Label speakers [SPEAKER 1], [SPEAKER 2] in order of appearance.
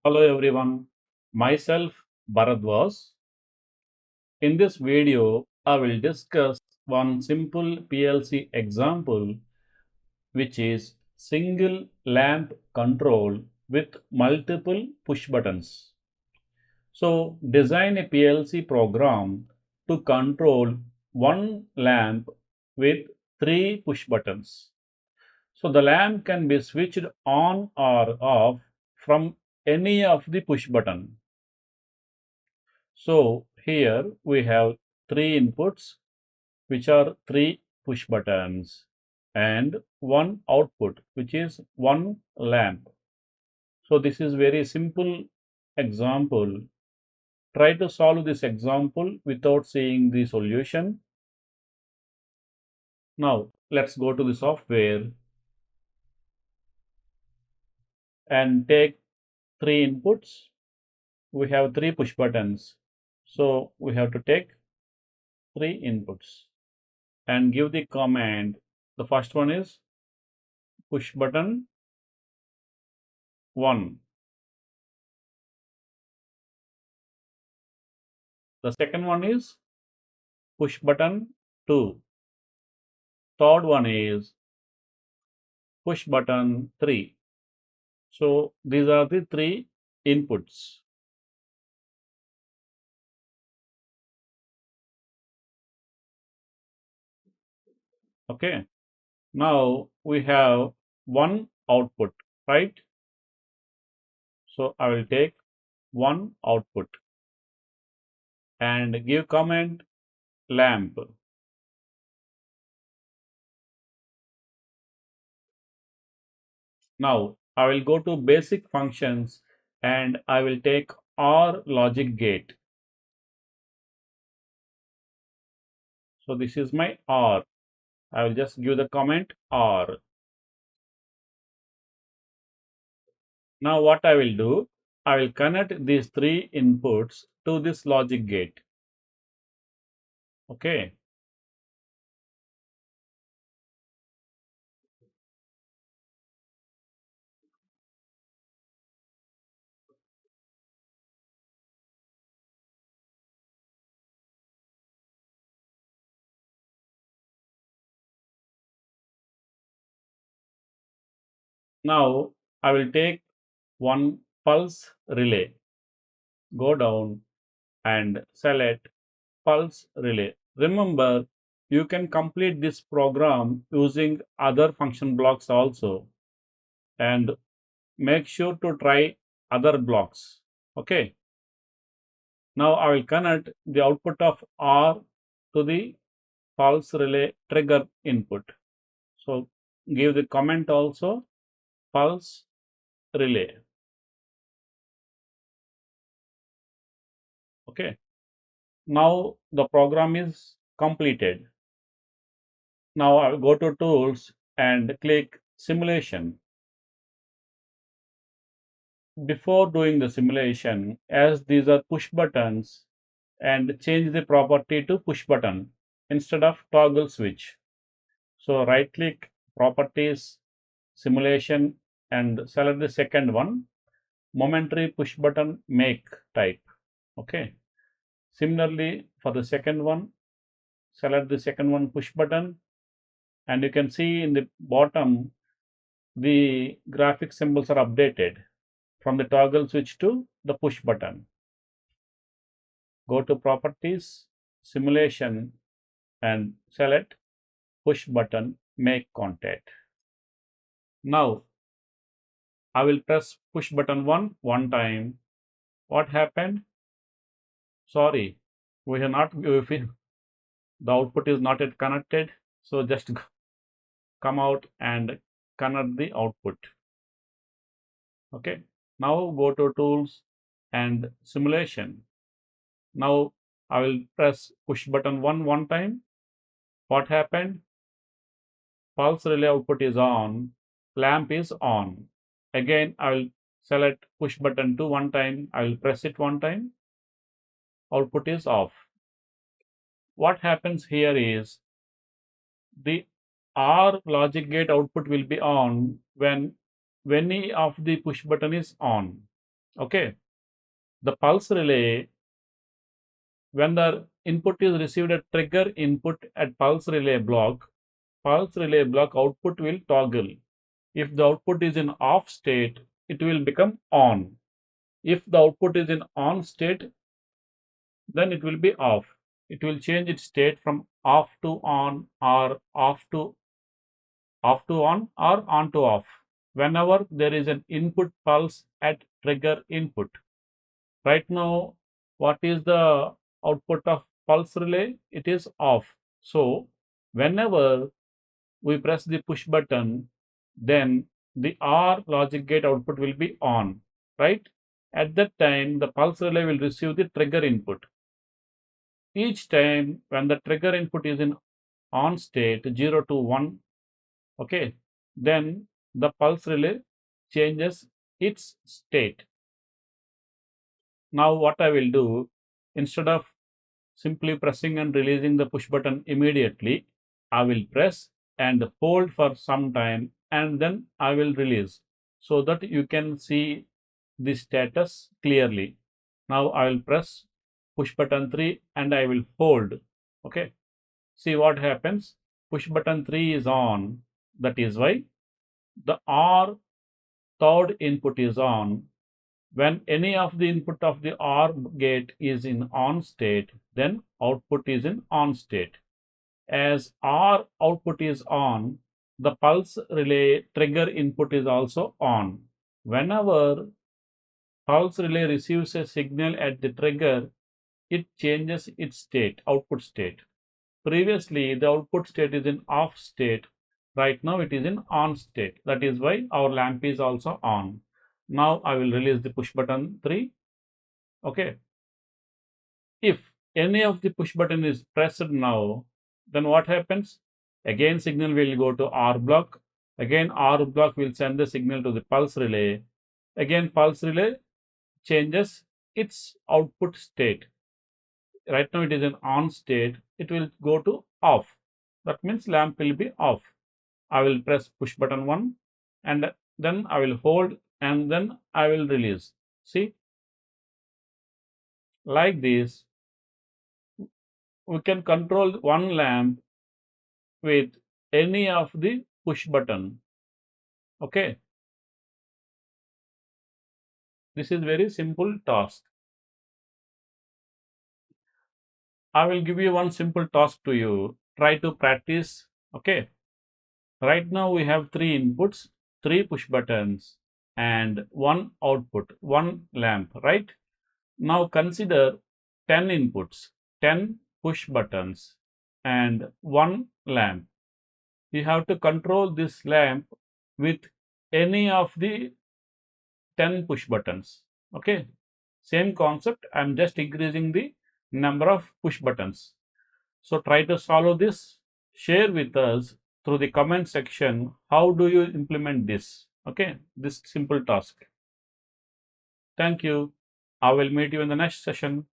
[SPEAKER 1] Hello everyone, myself Bharadwaj. In this video, I will discuss one simple PLC example which is single lamp control with multiple push buttons. So design a PLC program to control one lamp with three push buttons. So the lamp can be switched on or off from any of the push button. So here we have three inputs, which are three push buttons, and one output, which is one lamp. So this is very simple example. Try to solve this example without seeing the solution. Now let's go to the software and take three inputs. We have three push buttons. So we have to take three inputs and give the command. The first one is push button 1. The second one is push button 2. Third one is push button 3. So these are the three inputs. Okay. Now we have one output, right? So I will take one output and give command lamp. Now I will go to basic functions and I will take OR logic gate. So this is my OR. I will just give the comment OR. Now what I will do, I will connect these three inputs to this logic gate. Okay. Now I will take one pulse relay, go down and select pulse relay. Remember, you can complete this program using other function blocks also, and make sure to try other blocks. Okay. Now I will connect the output of R to the pulse relay trigger input. So give the comment also pulse relay. Okay. Now the program is completed. Now I will go to tools and click simulation. Before doing the simulation, as these are push buttons, and change the property to push button instead of toggle switch. So right click properties, simulation, and select the second one, momentary push button make type. Okay. Similarly, for the second one, select the second one push button, and you can see in the bottom the graphic symbols are updated from the toggle switch to the push button. Go to properties, simulation, and select push button make contact. Now I will press push button one time. What happened? Sorry, we have not, the output is not yet connected. So just come out and connect the output. Okay. Now go to tools and simulation. Now I will press push button one time. What happened? Pulse relay output is on, lamp is on. Again, I will select push button 2 one time. I will press it one time. Output is off. What happens here is the OR logic gate output will be on when any of the push button is on. Okay, the pulse relay, when the input is received at trigger input at pulse relay block output will toggle. If the output is in off state, it will become on. If the output is in on state, then it will be off. It will change its state from off to on or off to on or on to off whenever there is an input pulse at trigger input. Right now, what is the output of pulse relay? It is off. So, whenever we press the push button, then the OR logic gate output will be on, right? At that time, the pulse relay will receive the trigger input. Each time when the trigger input is in on state 0 to 1, okay, then the pulse relay changes its state. Now what I will do, instead of simply pressing and releasing the push button immediately, I will press and hold for some time and then I will release so that you can see the status clearly. Now I will press push button 3 and I will hold. Okay, see what happens. Push button 3 is on. That is why the R third input is on. When any of the input of the OR gate is in on state, then output is in on state. As OR output is on, the pulse relay trigger input is also on. Whenever pulse relay receives a signal at the trigger, it changes its state, output state. Previously, the output state is in off state. Right now, it is in on state. That is why our lamp is also on. Now, I will release the push button 3. Okay. If any of the push button is pressed now, then what happens? Again, signal will go to R block. Again, R block will send the signal to the pulse relay. Again, pulse relay changes its output state. Right now, it is in on state. It will go to off. That means lamp will be off. I will press push button 1 and then I will hold and then I will release. See, like this, we can control one lamp with any of the push button. Okay, this is very simple task. I will give you one simple task to you. Try to practice. Okay, right now we have 3 inputs, 3 push buttons and 1 output, 1 lamp, right? Now consider 10 inputs, 10 push buttons and 1 lamp. You have to control this lamp with any of the 10 push buttons. Okay, same concept. I'm just increasing the number of push buttons. So try to solve this. Share with us through the comment section. How do you implement this? Okay, this simple task. Thank you. I will meet you in the next session.